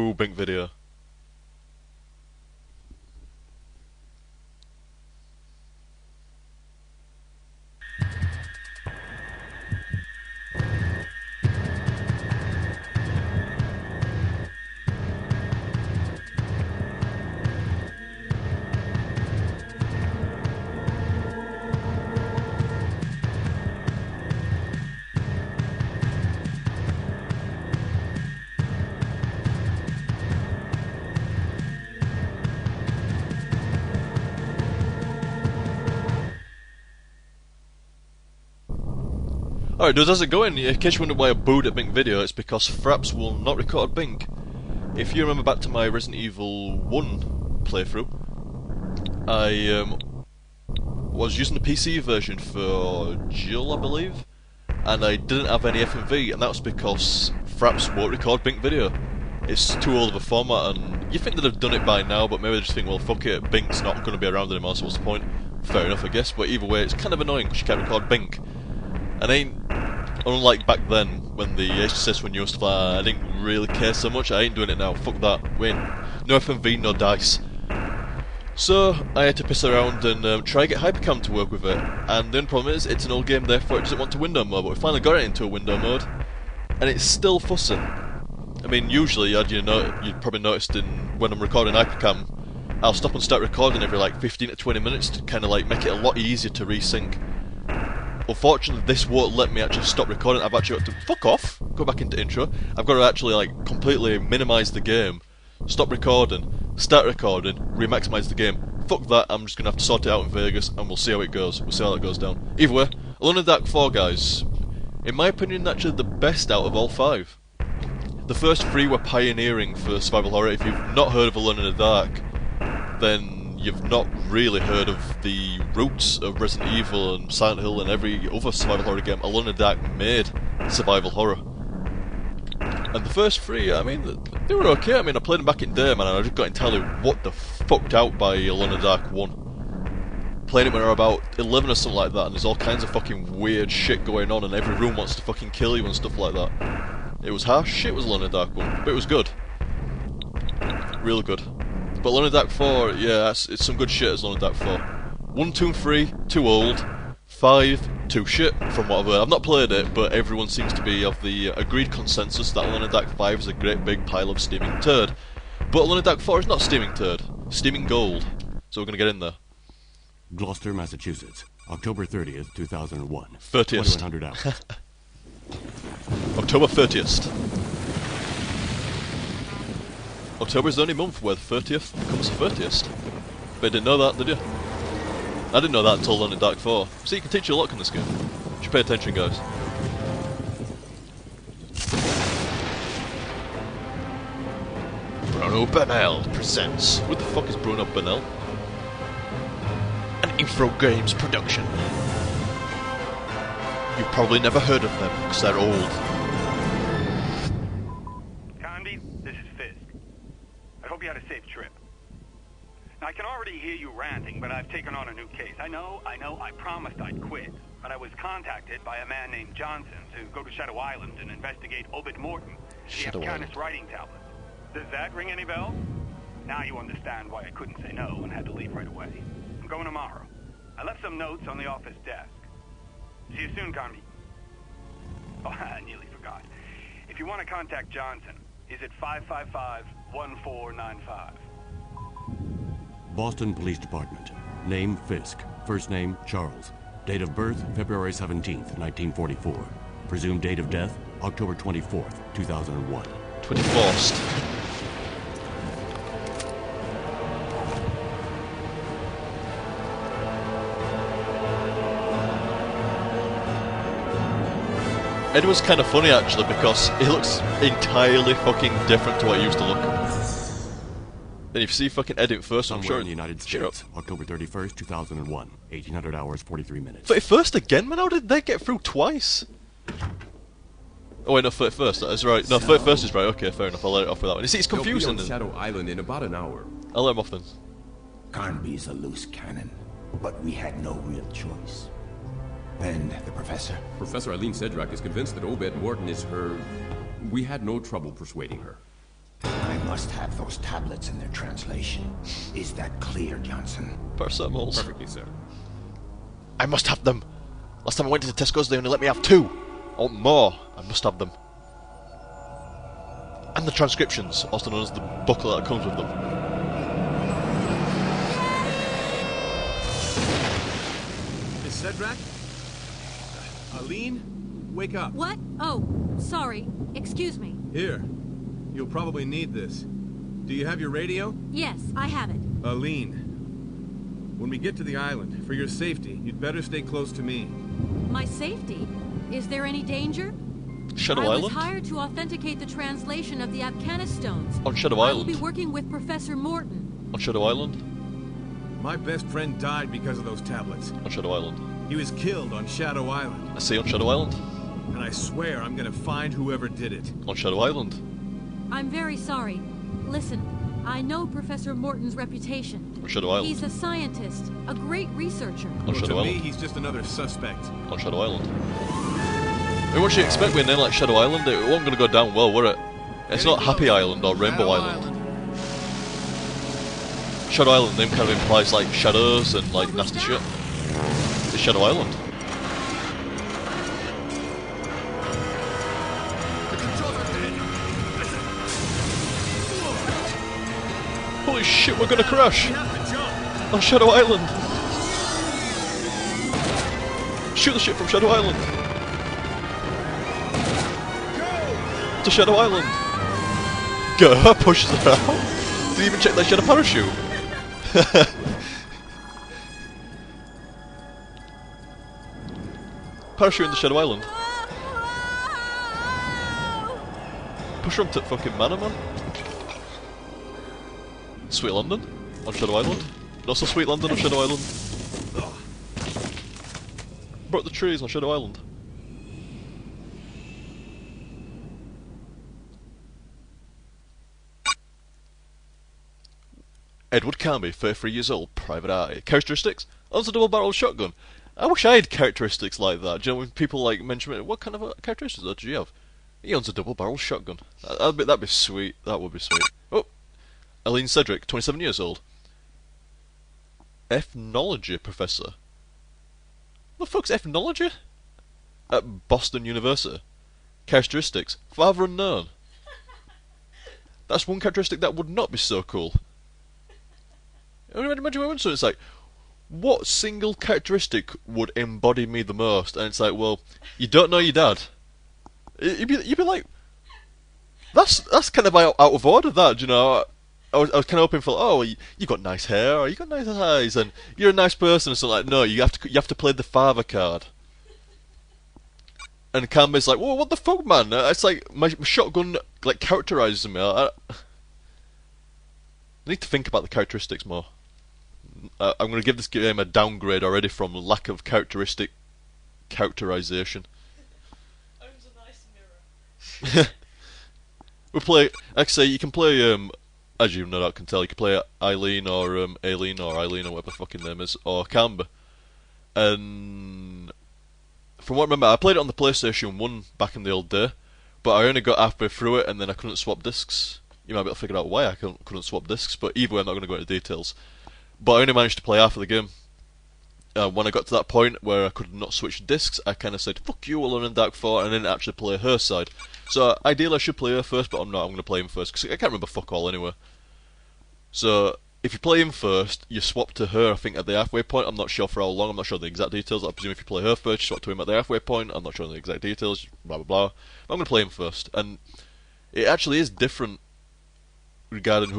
Ooh, bink video. Alright dudes, how's it going? In case you wonder why I booed at bink video, it's because fraps will not record bink. If you remember back to my Resident Evil 1 playthrough, I was using the PC version for Jill, I believe, and I didn't have any FMV, and that was because fraps won't record bink video. It's too old of a format, and you think they'd have done it by now, but maybe they just think, well, fuck it, bink's not going to be around anymore, so what's the point? Fair enough, I guess, but either way, it's kind of annoying because you can't record bink. And unlike back then, when the HTSF were new and stuff like that, I didn't really care so much. I ain't doing it now, fuck that. Wait, no FMV, no dice. So, I had to piss around and try and get Hypercam to work with it. And the only problem is, it's an old game, therefore it doesn't want to window mode, but we finally got it into a window mode, and it's still fussing. I mean, usually, you'd probably noticed when I'm recording Hypercam, I'll stop and start recording every like 15 to 20 minutes to kind of like make it a lot easier to resync. Unfortunately, this won't let me actually stop recording. I've actually got to fuck off, go back into intro. I've got to actually like completely minimise the game, stop recording, start recording, re-maximise the game. Fuck that, I'm just gonna have to sort it out in Vegas, and we'll see how it goes. We'll see how that goes down. Either way, Alone in the Dark 4, guys, in my opinion, actually the best out of all 5. The first 3 were pioneering for survival horror. If you've not heard of Alone in the Dark, then you've not really heard of the roots of Resident Evil and Silent Hill and every other survival horror game. Alone in the Dark made survival horror. And the first 3, I mean, they were okay. I mean, I played them back in day, man, and I just got entirely what the fucked out by Alone in the Dark 1. Playing it when I was about 11 or something like that, and there's all kinds of fucking weird shit going on, and every room wants to fucking kill you and stuff like that. It was harsh shit, was Alone in the Dark 1, but it was good. Real good. But Alone in the Dark 4, yeah, it's some good shit as Alone in the Dark 4. 1, 2 and 3, too old. 5, too shit, from what I've heard. I've not played it, but everyone seems to be of the agreed consensus that Alone in the Dark 5 is a great big pile of steaming turd. But Alone in the Dark 4 is not steaming turd, steaming gold. So we're gonna get in there. Gloucester, Massachusetts, October 30th, 2001. 30th. 2100 hours. October 30th. October is the only month where the 30th becomes the 30th. But you didn't know that, did you? I didn't know that until Alone in the Dark 4. See, you can teach you a lot in this game. You should pay attention, guys. Bruno Bernal presents... Who the fuck is Bruno Bernal? An Infro Games production. You've probably never heard of them, because they're old. Hope you had a safe trip. Now, I can already hear you ranting, but I've taken on a new case. I know, I promised I'd quit, but I was contacted by a man named Johnson to go to Shadow Island and investigate Obed Morton, the Afghanis writing tablets. Does that ring any bells? Now you understand why I couldn't say no and had to leave right away. I'm going tomorrow. I left some notes on the office desk. See you soon, Condy. Oh, I nearly forgot. If you want to contact Johnson, is it 555-1495? Boston Police Department. Name Fisk. First name Charles. Date of birth February 17th, 1944. Presumed date of death October 24th, 2001. 24th. Ed was kind of funny actually because he looks entirely fucking different to what he used to look. Then if you see fucking Ed first, I'm Somewhere sure in the United States, October 31st, 2001, 1800 hours, 43 minutes. 31st again, man? How did they get through twice? Oh wait, no, 31st, that is right. No, 31st is right, okay, fair enough, I'll let it off with that one. You see, it's confusing. He'll be on Shadow Island in about an hour. I'll let him off then. Carnby's a loose cannon, but we had no real choice. And the professor? Professor Eileen Sedgwick is convinced that Obed Morton is her... We had no trouble persuading her. I'm must have those tablets in their translation. Is that clear, Johnson? Paracetamols. Perfectly, sir. I must have them. Last time I went to the Tesco's, they only let me have 2. Or more. I must have them. And the transcriptions, also known as the booklet that comes with them. Miss Sedrak? Aline? Wake up. What? Oh, sorry. Excuse me. Here. You'll probably need this. Do you have your radio? Yes, I have it. Aline. When we get to the island, for your safety, you'd better stay close to me. My safety? Is there any danger? Shadow I Island? was hired to authenticate the translation of the Afghanistones. On Shadow I Island? will be working with Professor Morton. On Shadow Island? My best friend died because of those tablets. On Shadow Island. He was killed on Shadow Island. I say on Shadow Island. And I swear I'm gonna find whoever did it. On Shadow Island. I'm very sorry. Listen, I know Professor Morton's reputation. On Shadow Island. He's a scientist, a great researcher. On Shadow To me, Island. he's just another suspect. On Shadow Island. I mean, what do you expect with a name like Shadow Island? It wasn't going to go down well, were it? It's not Happy Island or Rainbow Island. Shadow Island name kind of implies like shadows and like nasty shit. It's Shadow Island. Holy shit, we're gonna crash! On Shadow Island! Shoot the shit from Shadow Island! To Shadow Island! Go! Pushes her out! Didn't even check that she had a parachute! Parachute into Shadow Island. Push her onto fucking Manor, man. Sweet London? On Shadow Island? Not so Sweet London on Shadow Island. Broke the trees on Shadow Island. Edward Carnby, 33 years old, private eye. Characteristics? Owns a double-barreled shotgun. I wish I had characteristics like that. Do you know when people like mention it, what kind of characteristics do you have? He owns a double-barreled shotgun. That'd be sweet. That would be sweet. Oh, Aline Cedric, 27 years old. Ethnology professor. What the fuck's ethnology? At Boston University. Characteristics? Father unknown. That's one characteristic that would not be so cool. Imagine when it's like, what single characteristic would embody me the most? And it's like, well, you don't know your dad. You'd be like, that's kind of out of order. That, you know. I was kind of hoping for, oh, you got nice hair, or you got nice eyes, and you're a nice person. And so like, no, you have to play the father card. And Camby's like, whoa, what the fuck, man? It's like my shotgun like characterizes me. I need to think about the characteristics more. I'm going to give this game a downgrade already from lack of characterization. Owns a nice mirror. We play, like I say, you can play, as you no doubt can tell, you can play Eileen or Aileen or Eileen or whatever the fucking name is, or Camber. And from what I remember, I played it on the PlayStation 1 back in the old day, but I only got halfway through it and then I couldn't swap discs. You might be able to figure out why I couldn't swap discs, but either way I'm not going to go into details. But I only managed to play half of the game. When I got to that point where I could not switch discs, I kind of said, fuck you, Alone in Dark 4, and then actually play her side. So ideally I should play her first, but I'm not. I'm going to play him first, because I can't remember fuck all anyway. So if you play him first, you swap to her, I think, at the halfway point. I'm not sure for how long, I'm not sure the exact details. I presume if you play her first, you swap to him at the halfway point. I'm not sure the exact details, blah blah blah. But I'm going to play him first, and it actually is different regarding who